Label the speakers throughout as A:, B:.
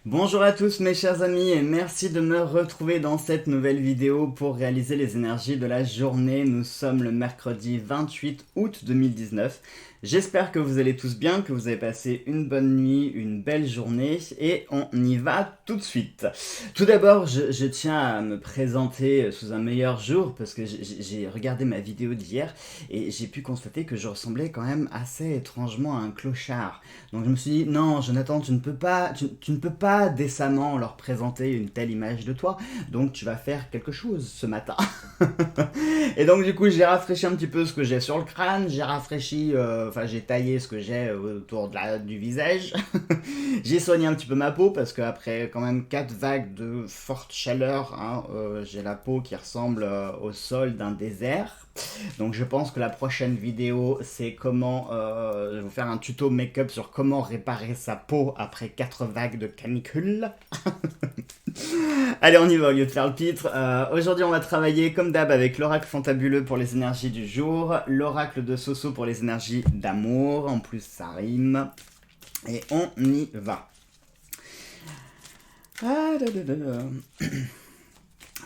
A: Bonjour à tous mes chers amis et merci de me retrouver dans cette nouvelle vidéo pour réaliser les énergies de la journée. Nous sommes le mercredi 28 août 2019. J'espère que vous allez tous bien, que vous avez passé une bonne nuit, une belle journée et on y va tout de suite. Tout d'abord, je tiens à me présenter sous un meilleur jour parce que j'ai regardé ma vidéo d'hier et j'ai pu constater que je ressemblais quand même assez étrangement à un clochard. Donc je me suis dit, non Jonathan, tu ne peux pas décemment leur présenter une telle image de toi, donc tu vas faire quelque chose ce matin. Et donc du coup j'ai rafraîchi un petit peu ce que j'ai sur le crâne, j'ai rafraîchi, j'ai taillé ce que j'ai autour du visage. J'ai soigné un petit peu ma peau parce qu'après quand même 4 vagues de forte chaleur, hein, j'ai la peau qui ressemble au sol d'un désert. Donc je pense que la prochaine vidéo c'est comment, je vais vous faire un tuto make-up sur comment réparer sa peau après 4 vagues de canicule. Allez, on y va au lieu de faire le pitre. Aujourd'hui, on va travailler comme d'hab avec l'oracle fantabuleux pour les énergies du jour, l'oracle de Soso pour les énergies d'amour. En plus, ça rime. Et on y va. Ah, da, da, da, da.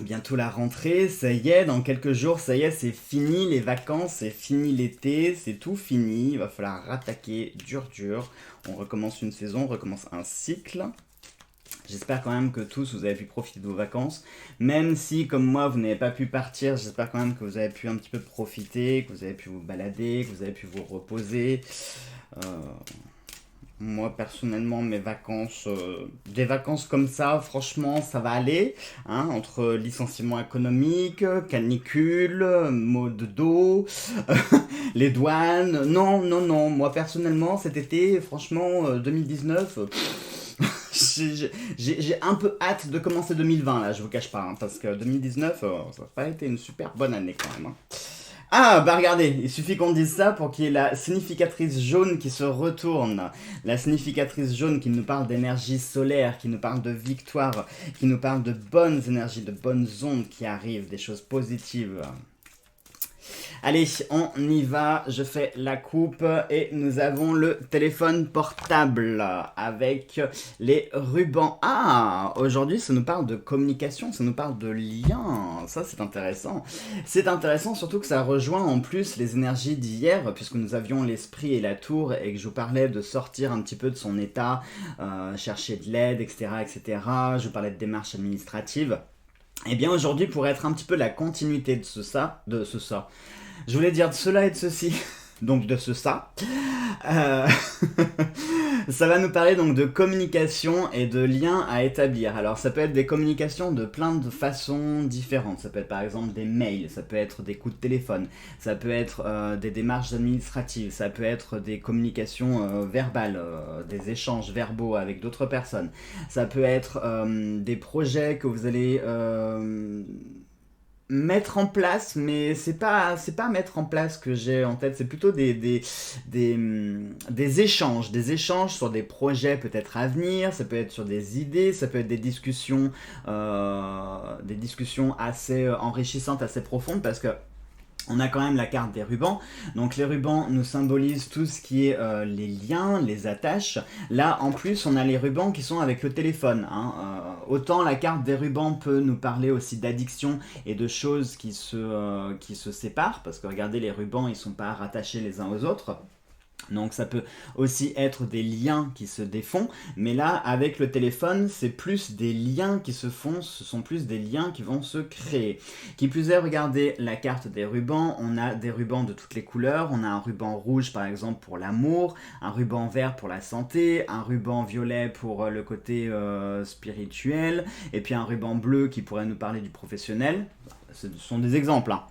A: Bientôt la rentrée, ça y est, dans quelques jours, ça y est, c'est fini les vacances, c'est fini l'été, c'est tout fini. Il va falloir rattaquer dur. On recommence une saison, on recommence un cycle. J'espère quand même que tous vous avez pu profiter de vos vacances. Même si, comme moi, vous n'avez pas pu partir, j'espère quand même que vous avez pu un petit peu profiter, que vous avez pu vous balader, que vous avez pu vous reposer. Euh, Moi, personnellement, mes vacances, des vacances comme ça, franchement, ça va aller. Hein, entre licenciement économique, canicule, maux de dos, les douanes. Non. Moi, personnellement, cet été, franchement, 2019, j'ai un peu hâte de commencer 2020 là, je vous cache pas, hein, parce que 2019, ça n'a pas été une super bonne année quand même. Hein. Ah, bah regardez, il suffit qu'on dise ça pour qu'il y ait la significatrice jaune qui se retourne. La significatrice jaune qui nous parle d'énergie solaire, qui nous parle de victoire, qui nous parle de bonnes énergies, de bonnes ondes qui arrivent, des choses positives. Allez, on y va, je fais la coupe et nous avons le téléphone portable avec les rubans. Ah, aujourd'hui ça nous parle de communication, ça nous parle de lien, ça c'est intéressant. C'est intéressant surtout que ça rejoint en plus les énergies d'hier puisque nous avions l'esprit et la tour et que je vous parlais de sortir un petit peu de son état, chercher de l'aide, etc., etc. Je vous parlais de démarches administratives. Et bien aujourd'hui, pour être un petit peu la continuité de ça, je voulais dire de cela et de ceci, donc de ce ça. Euh, Ça va nous parler donc de communication et de liens à établir. Alors ça peut être des communications de plein de façons différentes. Ça peut être par exemple des mails, ça peut être des coups de téléphone, ça peut être des démarches administratives, ça peut être des communications verbales, des échanges verbaux avec d'autres personnes. Ça peut être des projets que vous allez mettre en place, mais c'est pas mettre en place que j'ai en tête, c'est plutôt des échanges sur des projets peut-être à venir, ça peut être sur des idées, ça peut être des discussions assez enrichissantes, assez profondes, parce que on a quand même la carte des rubans. Donc les rubans nous symbolisent tout ce qui est les liens, les attaches. Là, en plus, on a les rubans qui sont avec le téléphone. Hein. Autant la carte des rubans peut nous parler aussi d'addiction et de choses qui se séparent. Parce que regardez, les rubans, ils ne sont pas rattachés les uns aux autres. Donc ça peut aussi être des liens qui se défont, mais là avec le téléphone c'est plus des liens qui se font, ce sont plus des liens qui vont se créer. Qui plus est, regardez la carte des rubans, on a des rubans de toutes les couleurs, on a un ruban rouge par exemple pour l'amour, un ruban vert pour la santé, un ruban violet pour le côté spirituel, et puis un ruban bleu qui pourrait nous parler du professionnel. Ce sont des exemples, hein.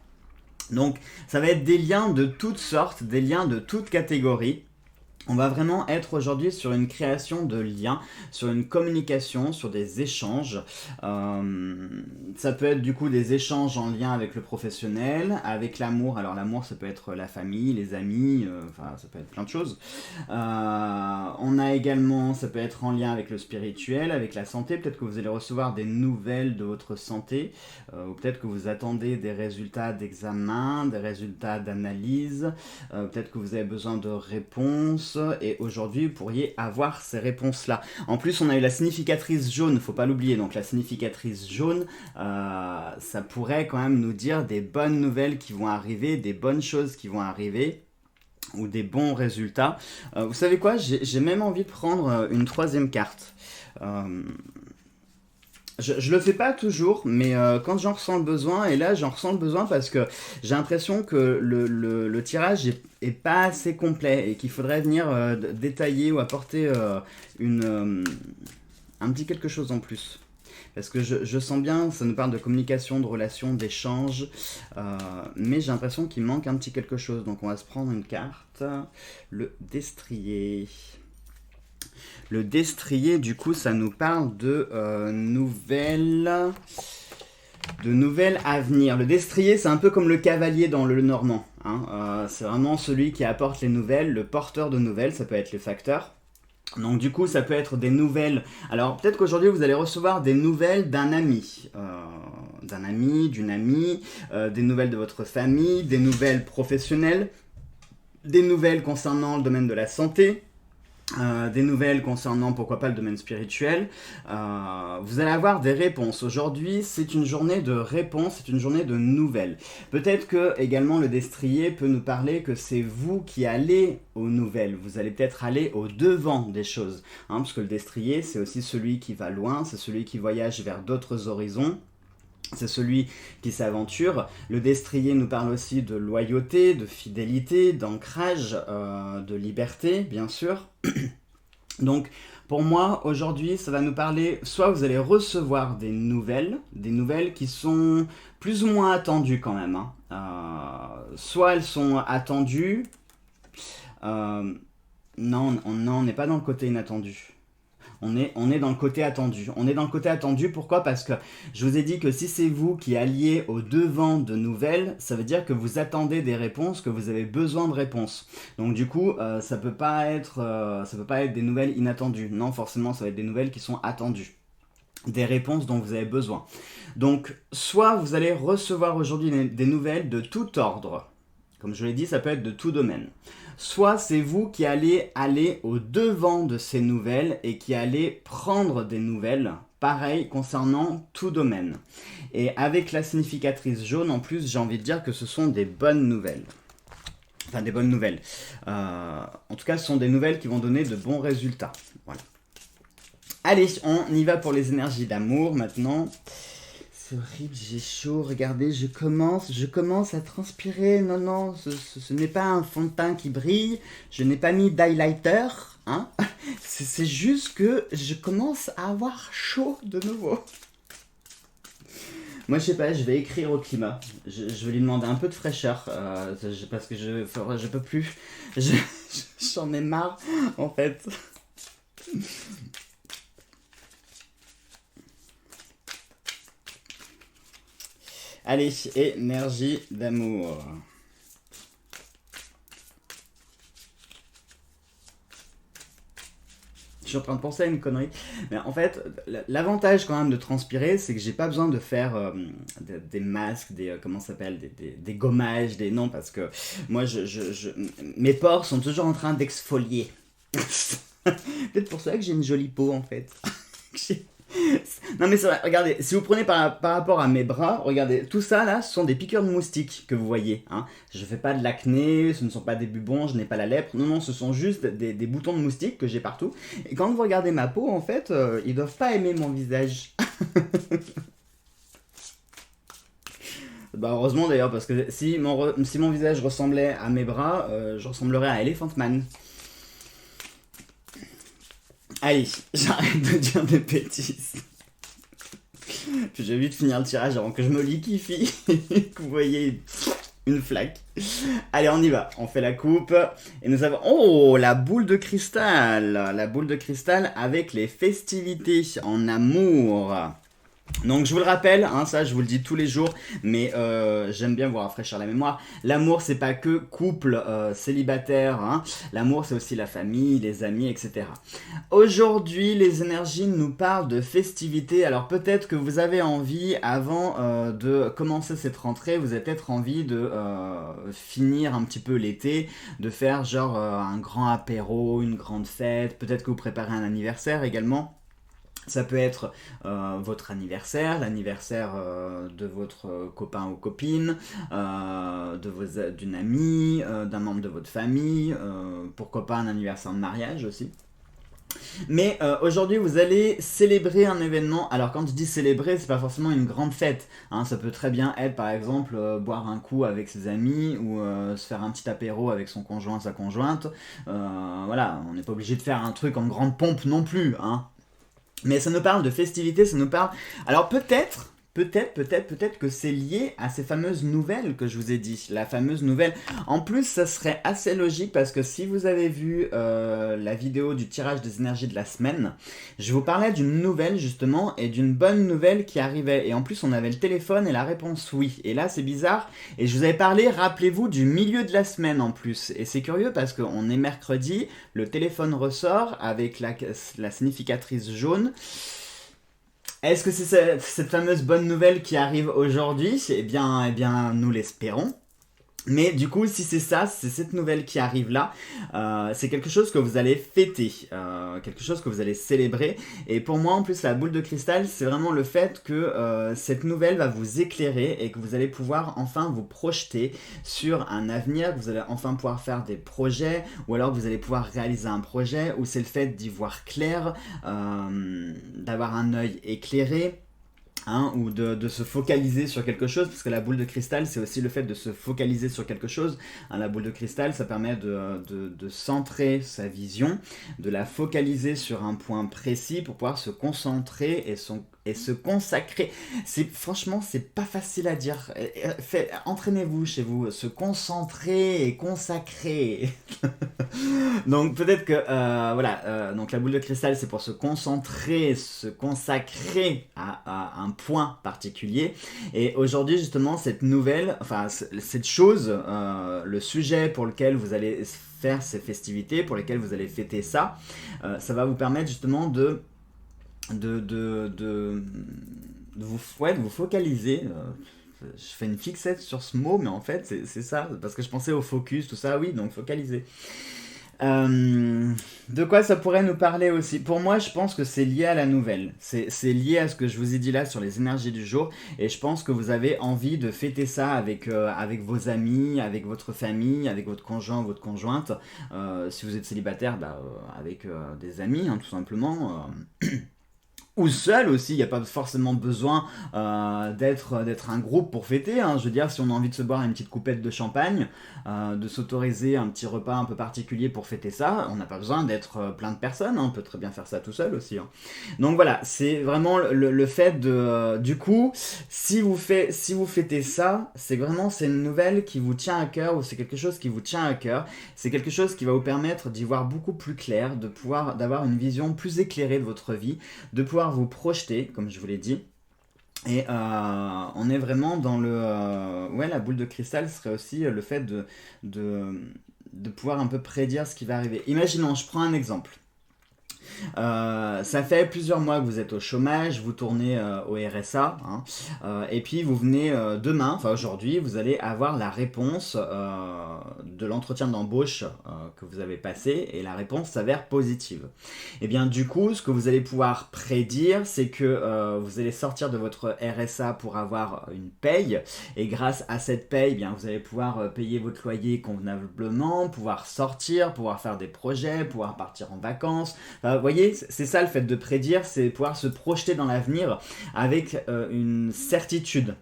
A: Donc ça va être des liens de toutes sortes, des liens de toutes catégories. On va vraiment être aujourd'hui sur une création de liens, sur une communication, sur des échanges. Euh, Ça peut être du coup des échanges en lien avec le professionnel, avec l'amour. Alors l'amour, ça peut être la famille, les amis, ça peut être plein de choses. On a également, ça peut être en lien avec le spirituel, avec la santé. Peut-être que vous allez recevoir des nouvelles de votre santé, ou peut-être que vous attendez des résultats d'examen, des résultats d'analyse. Peut-être que vous avez besoin de réponses réponses et aujourd'hui vous pourriez avoir ces réponses-là. En plus, on a eu la significatrice jaune, faut pas l'oublier. Donc la significatrice jaune, ça pourrait quand même nous dire des bonnes nouvelles qui vont arriver, des bonnes choses qui vont arriver ou des bons résultats. Vous savez quoi, j'ai même envie de prendre une troisième carte. Je le fais pas toujours, mais quand j'en ressens le besoin, et là j'en ressens le besoin parce que j'ai l'impression que le tirage est pas assez complet et qu'il faudrait venir détailler ou apporter un petit quelque chose en plus. Parce que je sens bien, ça nous parle de communication, de relation, d'échange, mais j'ai l'impression qu'il manque un petit quelque chose. Donc on va se prendre une carte, le destrier. Le destrier, du coup, ça nous parle de nouvelles à venir. Le destrier, c'est un peu comme le cavalier dans le normand. Hein. C'est vraiment celui qui apporte les nouvelles, le porteur de nouvelles, ça peut être les facteurs. Donc du coup, ça peut être des nouvelles. Alors peut-être qu'aujourd'hui, vous allez recevoir des nouvelles d'un ami, d'une amie, des nouvelles de votre famille, des nouvelles professionnelles, des nouvelles concernant le domaine de la santé. Des nouvelles concernant pourquoi pas le domaine spirituel. Vous allez avoir des réponses. Aujourd'hui, c'est une journée de réponses, c'est une journée de nouvelles. Peut-être que également le destrier peut nous parler que c'est vous qui allez aux nouvelles. Vous allez peut-être aller au devant des choses. Hein, parce que le destrier, c'est aussi celui qui va loin, c'est celui qui voyage vers d'autres horizons. C'est celui qui s'aventure. Le destrier nous parle aussi de loyauté, de fidélité, d'ancrage, de liberté, bien sûr. Donc, pour moi, aujourd'hui, ça va nous parler, soit vous allez recevoir des nouvelles qui sont plus ou moins attendues quand même. Hein. Soit elles sont attendues. Non, on n'est pas dans le côté inattendu. On est dans le côté attendu. On est dans le côté attendu, pourquoi? Parce que je vous ai dit que si c'est vous qui alliez au devant de nouvelles, ça veut dire que vous attendez des réponses, que vous avez besoin de réponses. Donc du coup, ça peut pas être des nouvelles inattendues. Non, forcément, ça va être des nouvelles qui sont attendues. Des réponses dont vous avez besoin. Donc, soit vous allez recevoir aujourd'hui des nouvelles de tout ordre. Comme je l'ai dit, ça peut être de tout domaine. Soit c'est vous qui allez aller au devant de ces nouvelles et qui allez prendre des nouvelles, pareil, concernant tout domaine. Et avec la significatrice jaune, en plus, j'ai envie de dire que ce sont des bonnes nouvelles. Enfin, des bonnes nouvelles. En tout cas, ce sont des nouvelles qui vont donner de bons résultats. Voilà. Allez, on y va pour les énergies d'amour maintenant. C'est horrible, j'ai chaud, regardez, je commence à transpirer. Non, ce n'est pas un fond de teint qui brille, je n'ai pas mis d'highlighter, hein. C'est juste que je commence à avoir chaud de nouveau. Moi, je sais pas, je vais écrire au climat. Je vais lui demander un peu de fraîcheur, parce que je peux plus. J'en ai marre, en fait. Allez, énergie d'amour. Je suis en train de penser à une connerie. Mais en fait, l'avantage quand même de transpirer, c'est que j'ai pas besoin de faire des masques, comment ça s'appelle, des gommages, non, parce que moi, mes pores sont toujours en train d'exfolier. Peut-être pour ça que j'ai une jolie peau, en fait. Non mais c'est vrai, regardez, si vous prenez par rapport à mes bras, regardez, tout ça là, ce sont des piqûres de moustiques que vous voyez. Hein. Je fais pas de l'acné, ce ne sont pas des bubons, je n'ai pas la lèpre, non, ce sont juste des boutons de moustiques que j'ai partout. Et quand vous regardez ma peau, en fait, ils doivent pas aimer mon visage. Bah heureusement d'ailleurs, parce que si mon visage ressemblait à mes bras, je ressemblerais à Elephant Man. Allez, j'arrête de dire des bêtises. Puis j'ai vite finir le tirage avant que je me liquifie. Que vous voyez une flaque. Allez, on y va. On fait la coupe. Et nous avons... Oh, la boule de cristal. La boule de cristal avec les festivités en amour. Donc je vous le rappelle, hein, ça je vous le dis tous les jours, mais j'aime bien vous rafraîchir la mémoire. L'amour c'est pas que couple célibataire, hein. L'amour c'est aussi la famille, les amis, etc. Aujourd'hui les énergies nous parlent de festivités, alors peut-être que vous avez envie, avant de commencer cette rentrée, vous avez peut-être envie de finir un petit peu l'été, de faire genre un grand apéro, une grande fête, peut-être que vous préparez un anniversaire également. Ça peut être votre anniversaire, l'anniversaire de votre copain ou copine, d'une amie, d'un membre de votre famille, pourquoi pas un anniversaire de mariage aussi. Mais aujourd'hui, vous allez célébrer un événement. Alors, quand je dis célébrer, c'est pas forcément une grande fête, hein. Ça peut très bien être, par exemple, boire un coup avec ses amis ou se faire un petit apéro avec son conjoint, sa conjointe. Voilà, on n'est pas obligé de faire un truc en grande pompe non plus, hein. Mais ça nous parle de festivités, ça nous parle... Alors peut-être que c'est lié à ces fameuses nouvelles que je vous ai dit. La fameuse nouvelle. En plus, ça serait assez logique parce que si vous avez vu la vidéo du tirage des énergies de la semaine, je vous parlais d'une nouvelle justement et d'une bonne nouvelle qui arrivait. Et en plus, on avait le téléphone et la réponse oui. Et là, c'est bizarre. Et je vous avais parlé, rappelez-vous, du milieu de la semaine en plus. Et c'est curieux parce qu'on est mercredi, le téléphone ressort avec la significatrice jaune. Est-ce que c'est cette fameuse bonne nouvelle qui arrive aujourd'hui? Eh bien, nous l'espérons. Mais du coup, si c'est ça, c'est cette nouvelle qui arrive là, c'est quelque chose que vous allez fêter, quelque chose que vous allez célébrer. Et pour moi, en plus, la boule de cristal, c'est vraiment le fait que cette nouvelle va vous éclairer et que vous allez pouvoir enfin vous projeter sur un avenir, que vous allez enfin pouvoir faire des projets, ou alors que vous allez pouvoir réaliser un projet, où c'est le fait d'y voir clair, d'avoir un œil éclairé. Hein, ou de se focaliser sur quelque chose, parce que la boule de cristal, c'est aussi le fait de se focaliser sur quelque chose. Hein, la boule de cristal, ça permet de centrer sa vision, de la focaliser sur un point précis pour pouvoir se concentrer et se consacrer. Franchement, c'est pas facile à dire. Entraînez-vous chez vous, se concentrer et consacrer. Donc peut-être que voilà, donc la boule de cristal c'est pour se concentrer, se consacrer à un point particulier. Et aujourd'hui justement cette nouvelle, enfin cette chose, le sujet pour lequel vous allez faire ces festivités, pour lesquelles vous allez fêter ça, ça va vous permettre justement de vous focaliser. Je fais une fixette sur ce mot, mais en fait c'est ça, parce que je pensais au focus, tout ça, oui, donc focaliser. De quoi ça pourrait nous parler aussi? Pour moi, je pense que c'est lié à la nouvelle. C'est lié à ce que je vous ai dit là sur les énergies du jour. Et je pense que vous avez envie de fêter ça avec vos amis, avec votre famille, avec votre conjoint, votre conjointe. Si vous êtes célibataire, avec des amis, hein, tout simplement. Ou seul aussi, il n'y a pas forcément besoin d'être un groupe pour fêter, hein. Je veux dire, si on a envie de se boire une petite coupette de champagne, de s'autoriser un petit repas un peu particulier pour fêter ça, on n'a pas besoin d'être plein de personnes, hein. On peut très bien faire ça tout seul aussi, hein. Donc voilà, c'est vraiment le fait de... du coup, si vous fêtez ça, c'est une nouvelle qui vous tient à cœur, ou c'est quelque chose qui vous tient à cœur, c'est quelque chose qui va vous permettre d'y voir beaucoup plus clair, d'avoir une vision plus éclairée de votre vie, de pouvoir vous projeter, comme je vous l'ai dit. Et on est vraiment dans ouais, la boule de cristal serait aussi le fait de, de pouvoir un peu prédire ce qui va arriver. Imaginons, je prends un exemple. Ça fait plusieurs mois que vous êtes au chômage, vous tournez au RSA, hein, et puis vous venez demain, enfin aujourd'hui, vous allez avoir la réponse de l'entretien d'embauche que vous avez passé, et la réponse s'avère positive. Et bien du coup, ce que vous allez pouvoir prédire, c'est que vous allez sortir de votre RSA pour avoir une paye, et grâce à cette paye, eh bien, vous allez pouvoir payer votre loyer convenablement, pouvoir sortir, pouvoir faire des projets, pouvoir partir en vacances. Vous voyez, c'est ça le fait de prédire, c'est pouvoir se projeter dans l'avenir avec une certitude.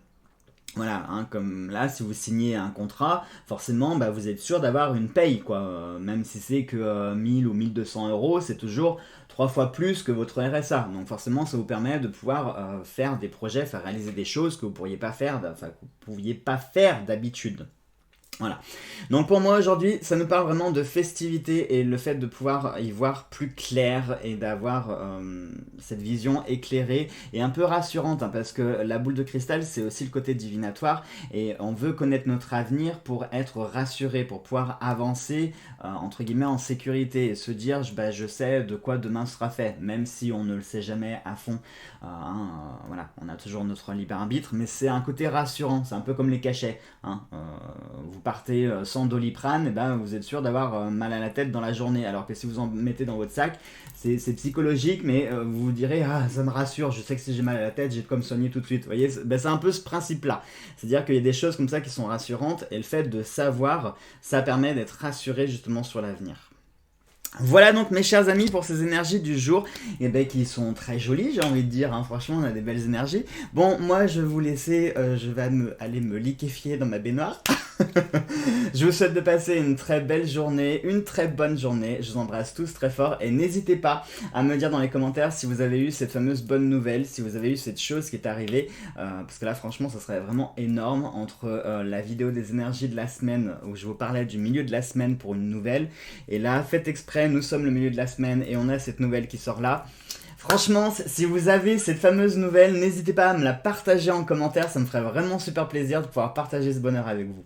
A: Voilà, hein, comme là, si vous signez un contrat, forcément, vous êtes sûr d'avoir une paye, quoi. Même si c'est que 1000 ou 1200 euros, c'est toujours 3 fois plus que votre RSA. Donc forcément, ça vous permet de pouvoir faire des projets, faire réaliser des choses que vous pourriez pas faire, que vous pouviez pas faire d'habitude. Voilà. Donc pour moi aujourd'hui, ça nous parle vraiment de festivité et le fait de pouvoir y voir plus clair et d'avoir cette vision éclairée et un peu rassurante, hein, parce que la boule de cristal, c'est aussi le côté divinatoire et on veut connaître notre avenir pour être rassuré, pour pouvoir avancer entre guillemets en sécurité et se dire bah, je sais de quoi demain sera fait, même si on ne le sait jamais à fond. Voilà, on a toujours notre libre arbitre, mais c'est un côté rassurant, c'est un peu comme les cachets. Hein. Vous partez sans Doliprane, et ben vous êtes sûr d'avoir mal à la tête dans la journée. Alors que si vous en mettez dans votre sac, c'est psychologique, mais vous vous direz ah ça me rassure, je sais que si j'ai mal à la tête, j'ai de quoi me soigner tout de suite. Vous voyez, c'est un peu ce principe-là. C'est-à-dire qu'il y a des choses comme ça qui sont rassurantes, et le fait de savoir, ça permet d'être rassuré justement sur l'avenir. Voilà donc mes chers amis pour ces énergies du jour, et ben qui sont très jolies, j'ai envie de dire, hein. Franchement on a des belles énergies. Bon moi je vais vous laisser, je vais aller me liquéfier dans ma baignoire. Je vous souhaite de passer une très belle journée, une très bonne journée. Je vous embrasse tous très fort et n'hésitez pas à me dire dans les commentaires si vous avez eu cette fameuse bonne nouvelle, si vous avez eu cette chose qui est arrivée. Parce que là franchement ça serait vraiment énorme entre la vidéo des énergies de la semaine où je vous parlais du milieu de la semaine pour une nouvelle. Et là faites exprès, nous sommes le milieu de la semaine et on a cette nouvelle qui sort là. Franchement, si vous avez cette fameuse nouvelle, n'hésitez pas à me la partager en commentaire, ça me ferait vraiment super plaisir de pouvoir partager ce bonheur avec vous.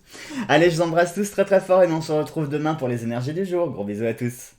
A: Allez, je vous embrasse tous très très fort et on se retrouve demain pour les énergies du jour. Gros bisous à tous.